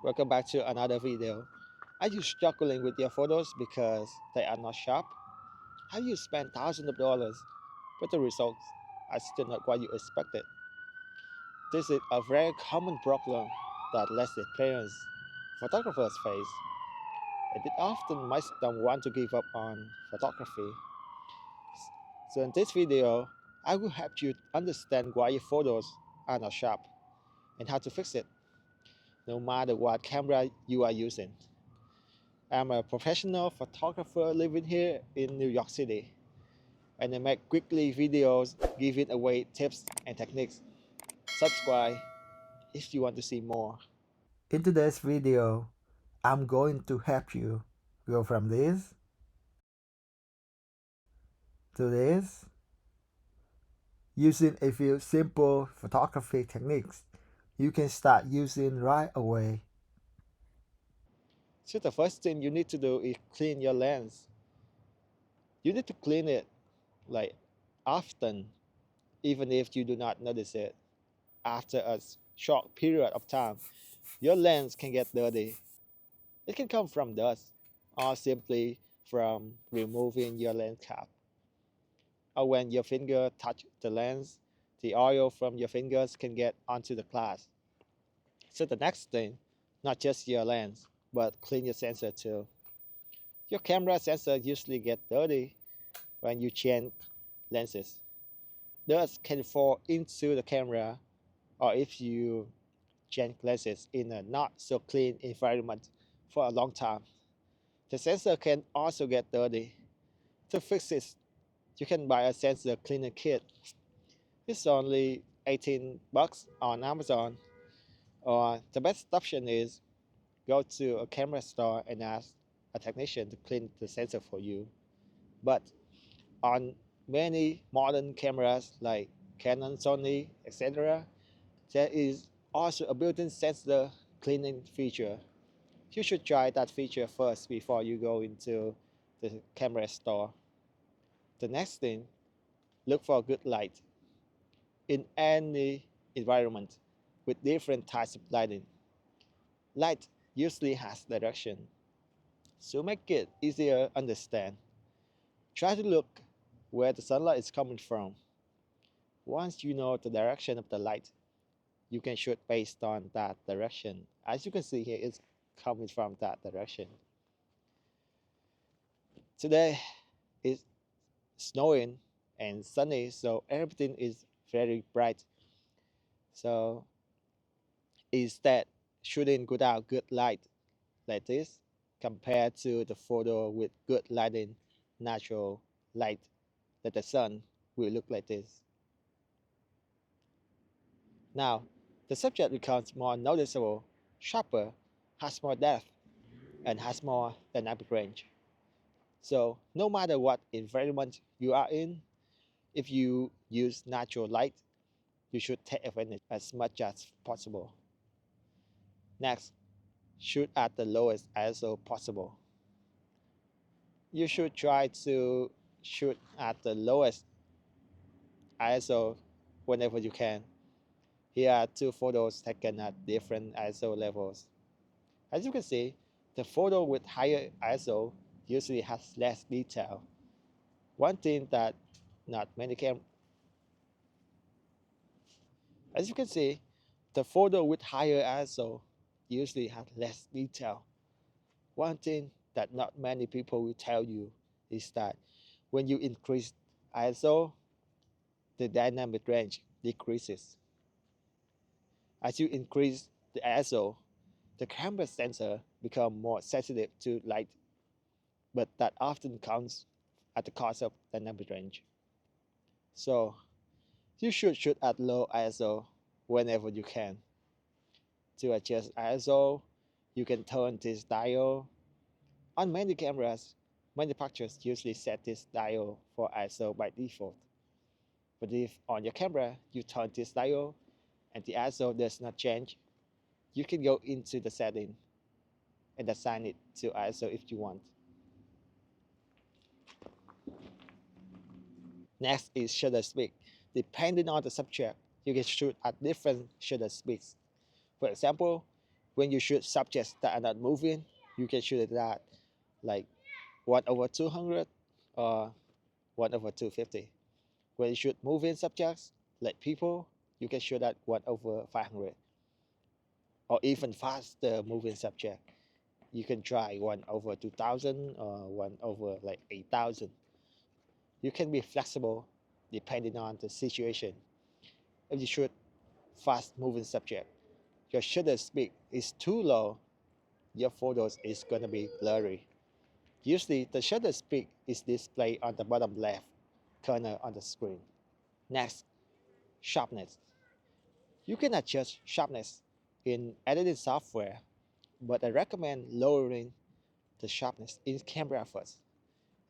Welcome back to another video. Are you struggling with your photos because they are not sharp? Have you spent thousands of dollars, but the results are still not what you expected? This is a very common problem that less experienced photographers face, and it often makes them want to give up on photography. So in this video, I will help you understand why your photos are not sharp and how to fix it, no matter what camera you are using. I'm a professional photographer living here in New York City, and I make weekly videos giving away tips and techniques. Subscribe if you want to see more. In today's video, I'm going to help you go from this to this using a few simple photography techniques you can start using right away. So the first thing you need to do is clean your lens. You need to clean it like often, even if you do not notice it. After a short period of time, your lens can get dirty. It can come from dust or simply from removing your lens cap. Or when your finger touch the lens, the oil from your fingers can get onto the glass. So the next thing, not just your lens, but clean your sensor too. Your camera sensor usually get dirty when you change lenses. Dust can fall into the camera, or if you change lenses in a not so clean environment for a long time. The sensor can also get dirty. To fix it, you can buy a sensor cleaner kit. It's only 18 bucks on Amazon. Or the best option is go to a camera store and ask a technician to clean the sensor for you. But on many modern cameras like Canon, Sony, etc., there is also a built-in sensor cleaning feature. You should try that feature first before you go into the camera store. The next thing, look for good light in any environment with different types of lighting. Light usually has direction, so make it easier to understand. Try to look where the sunlight is coming from. Once you know the direction of the light, you can shoot based on that direction. As you can see here, it's coming from that direction. Today it's snowing and sunny, so everything is very bright. So instead, shooting without good light like this compared to the photo with good lighting, natural light, that the sun will look like this. Now, the subject becomes more noticeable, sharper, has more depth, and has more dynamic range. So no matter what environment you are in, if you use natural light, you should take advantage as much as possible. Next, shoot at the lowest ISO possible. You should try to shoot at the lowest ISO whenever you can. Here are two photos taken at different ISO levels. As you can see, the photo with higher ISO usually has less detail. One thing that not many cam As you can see, the photo with higher ISO usually has less detail. One thing that not many people will tell you is that when you increase ISO, the dynamic range decreases. As you increase the ISO, the camera sensor becomes more sensitive to light, but that often comes at the cost of dynamic range. So you should shoot at low ISO whenever you can. To adjust ISO, you can turn this dial. On many cameras, manufacturers usually set this dial for ISO by default. But if on your camera you turn this dial and the ISO does not change, you can go into the setting and assign it to ISO if you want. Next is shutter speed. Depending on the subject, you can shoot at different shutter speeds. For example, when you shoot subjects that are not moving, you can shoot it at like 1/200 or 1/250. When you shoot moving subjects like people, you can shoot at 1/500, or even faster moving subject. You can try 1/2000 or 1/8000. You can be flexible depending on the situation. If you shoot fast moving subject, your shutter speed is too low, your photos is going to be blurry. Usually the shutter speed is displayed on the bottom left corner on the screen. Next, sharpness. You can adjust sharpness in editing software, but I recommend lowering the sharpness in camera first,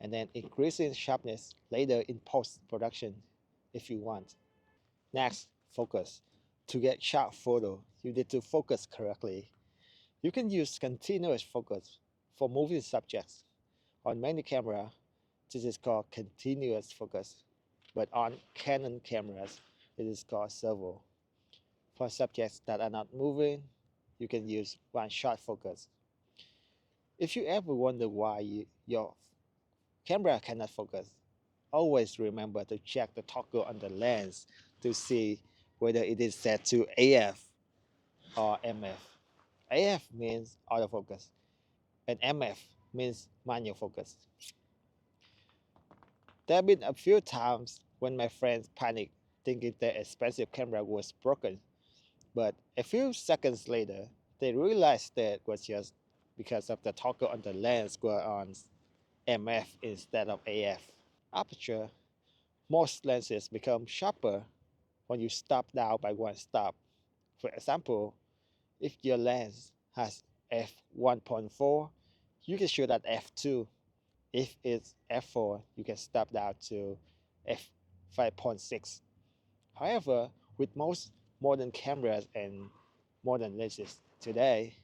and then increasing sharpness later in post-production if you want. Next, focus. To get sharp photo, you need to focus correctly. You can use continuous focus for moving subjects. On many cameras, this is called continuous focus, but on Canon cameras, it is called Servo. For subjects that are not moving, you can use one-shot focus. If you ever wonder why your camera cannot focus, always remember to check the toggle on the lens to see whether it is set to AF or MF. AF means autofocus, and MF means manual focus. There have been a few times when my friends panicked thinking their expensive camera was broken, but a few seconds later, they realized that it was just because of the toggle on the lens were on MF instead of AF. Aperture. Most lenses become sharper when you stop down by one stop. For example, if your lens has f1.4, you can shoot at f2. If it's f4, you can stop down to f5.6. However, with most modern cameras and modern lenses today,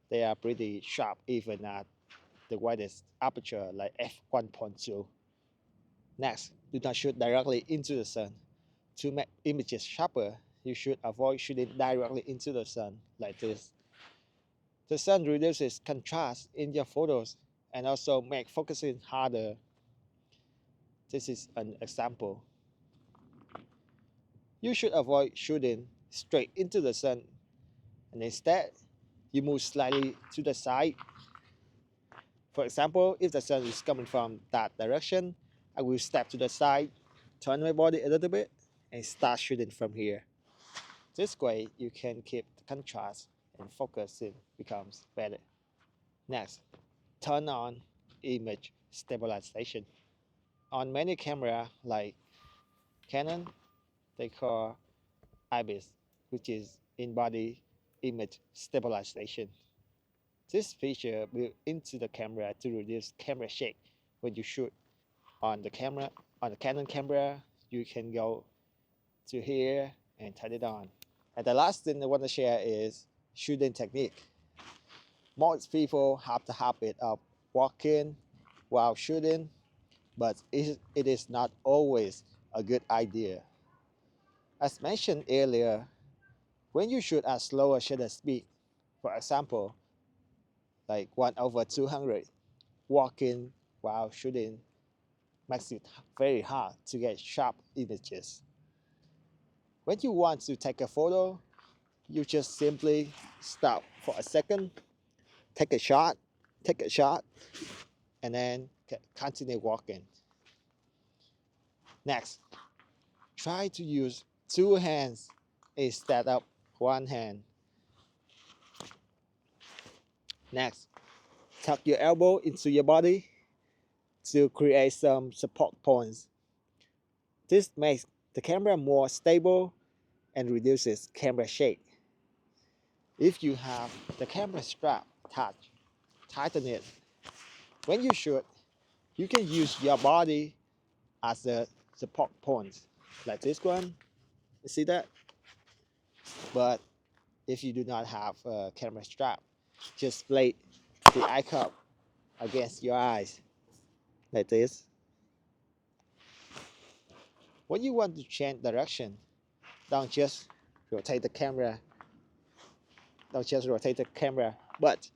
they are pretty sharp even at the widest aperture like f1.2. Next, do not shoot directly into the sun. To make images sharper, you should avoid shooting directly into the sun like this. The sun reduces contrast in your photos and also make focusing harder. This is an example. You should avoid shooting straight into the sun, and instead you move slightly to the side. For example, if the sun is coming from that direction, I will step to the side, turn my body a little bit, and start shooting from here. This way you can keep the contrast and focusing becomes better. Next, turn on image stabilization. On many cameras like Canon, they call IBIS, which is in-body image stabilization. This feature built into the camera to reduce camera shake when you shoot. On the Canon camera, you can go to here and turn it on. And the last thing I want to share is shooting technique. Most people have the habit of walking while shooting, but it is not always a good idea. As mentioned earlier, when you shoot at slower shutter speed, for example, like 1/200, walking while shooting makes it very hard to get sharp images. When you want to take a photo, you just simply stop for a second, take a shot, and then continue walking. Next, try to use two hands instead of one hand. Next, tuck your elbow into your body to create some support points. This makes the camera more stable and reduces camera shake. If you have the camera strap attached, tighten it. When you shoot, you can use your body as a support point, like this one. You see that? But if you do not have a camera strap, just place the eye cup against your eyes, like this. When you want to change direction, don't just rotate the camera Don't just rotate the camera, but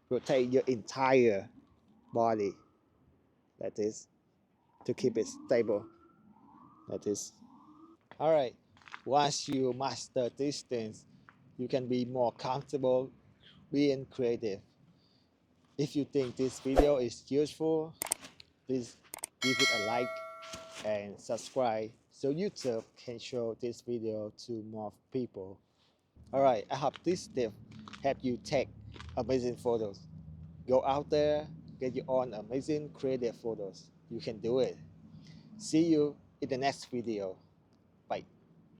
rotate your entire body. That is to keep it stable. That is. All right. Once you master these things, you can be more comfortable being creative. If you think this video is useful, please give it a like and subscribe so YouTube can show this video to more people. All right, I hope this tip help you take amazing photos. Go out there, get your own amazing creative photos. You can do it. See you in the next video.